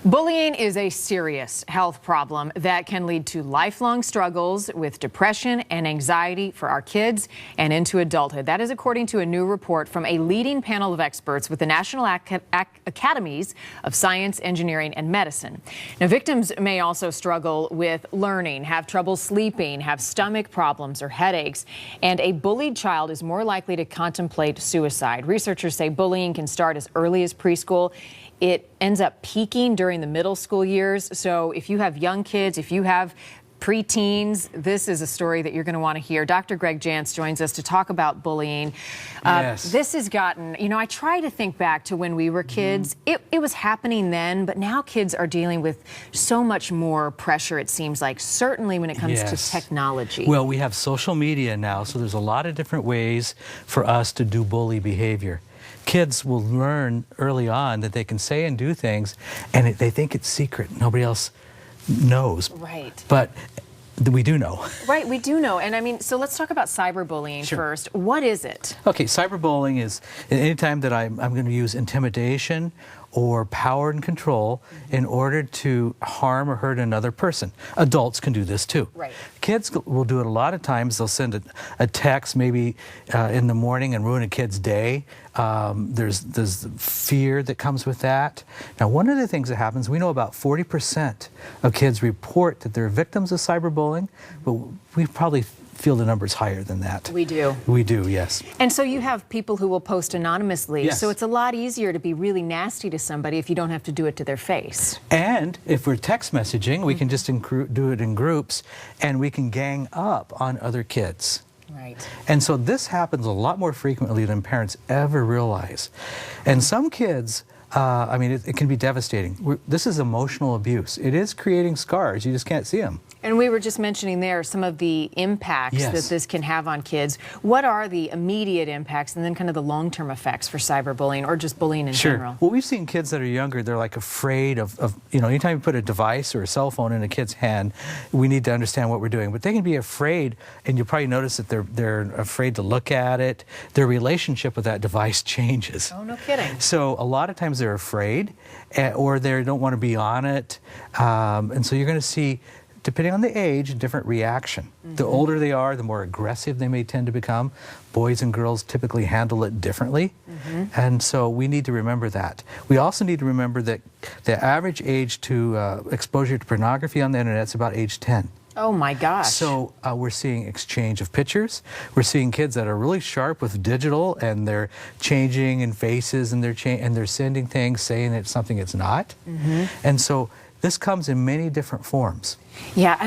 Bullying is a serious health problem that can lead to lifelong struggles with depression and anxiety for our kids and into adulthood. That is according to a new report from a leading panel of experts with the National Academies of Science, Engineering, and Medicine. Now, victims may also struggle with learning, have trouble sleeping, have stomach problems or headaches, and a bullied child is more likely to contemplate suicide. Researchers say bullying can start as early as preschool. It ends up peaking during the middle school years. So if you have young kids, if you have preteens, this is a story that you're going to want to hear. Dr. Gregg Jantz joins us to talk about bullying. Yes. This has gotten, I try to think back to when we were kids. It was happening then, but now kids are dealing with so much more pressure, it seems like, certainly when it comes to technology. Well, we have social media now, so there's a lot of different ways for us to do bully behavior. Kids will learn early on that they can say and do things, and they think it's secret. Nobody else knows. Right. But we do know. Right, we do know. And so let's talk about cyberbullying first. What is it? Okay, cyberbullying is anytime that I'm going to use intimidation or power and control in order to harm or hurt another person. Adults can do this too. Right. Kids will do it a lot of times. They'll send a text maybe in the morning and ruin a kid's day. There's fear that comes with that. Now, one of the things that happens, we know about 40% of kids report that they're victims of cyberbullying, but we probably feel the numbers higher than that. We do. We do, yes. And so you have people who will post anonymously. Yes. So it's a lot easier to be really nasty to somebody if you don't have to do it to their face. And if we're text messaging, we can just do it in groups, and we can gang up on other kids. Right. And so this happens a lot more frequently than parents ever realize. And some kids, it can be devastating. This is emotional abuse. It is creating scars. You just can't see them. And we were just mentioning there some of the impacts that this can have on kids. What are the immediate impacts and then kind of the long-term effects for cyberbullying or just bullying in general? Well, we've seen kids that are younger, they're like afraid of anytime you put a device or a cell phone in a kid's hand, we need to understand what we're doing. But they can be afraid, and you'll probably notice that they're afraid to look at it. Their relationship with that device changes. Oh, no kidding. So a lot of times they're afraid or they don't want to be on it. And so you're going to see, depending on the age, a different reaction. The older they are, the more aggressive they may tend to become. Boys and girls typically handle it differently. And so we need to remember that. We also need to remember that the average age to exposure to pornography on the internet is about age 10. Oh my gosh. So we're seeing exchange of pictures. We're seeing kids that are really sharp with digital, and they're changing in faces, and they're sending things saying it's something it's not. And so this comes in many different forms. Yeah,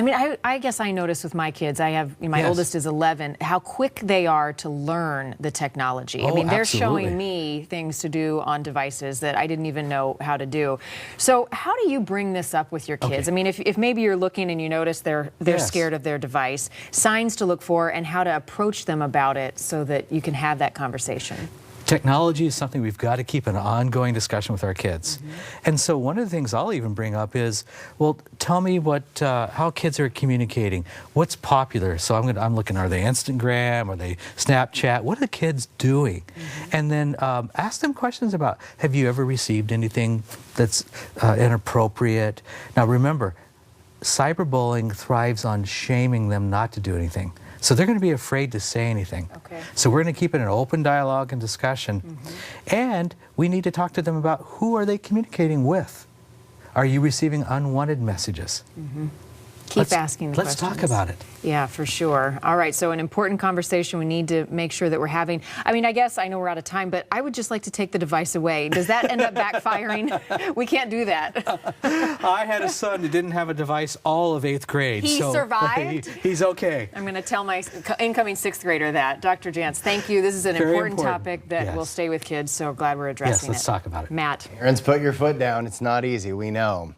I guess I notice with my kids, I have, my oldest is 11, how quick they are to learn the technology. Oh, they're showing me things to do on devices that I didn't even know how to do. So how do you bring this up with your kids? If maybe you're looking and you notice they're scared of their device, signs to look for and how to approach them about it so that you can have that conversation. Technology is something we've got to keep an ongoing discussion with our kids. And so one of the things I'll even bring up is, well, tell me how kids are communicating. What's popular? So I'm looking, are they Instagram? Are they Snapchat? What are the kids doing? And then ask them questions about, have you ever received anything that's inappropriate? Now remember, cyberbullying thrives on shaming them not to do anything. So they're going to be afraid to say anything. So we're going to keep it an open dialogue and discussion. And we need to talk to them about who are they communicating with. Are you receiving unwanted messages? Keep asking the questions. Let's talk about it. Yeah, for sure. All right, so an important conversation we need to make sure that we're having. I guess I know we're out of time, but I would just like to take the device away. Does that end up backfiring? We can't do that. I had a son who didn't have a device all of 8th grade. He survived? He's okay. I'm going to tell my incoming 6th grader that. Dr. Jantz, thank you. This is an important topic that will stay with kids, so glad we're addressing it. Yes, let's talk about it. Matt. Parents, put your foot down. It's not easy, we know.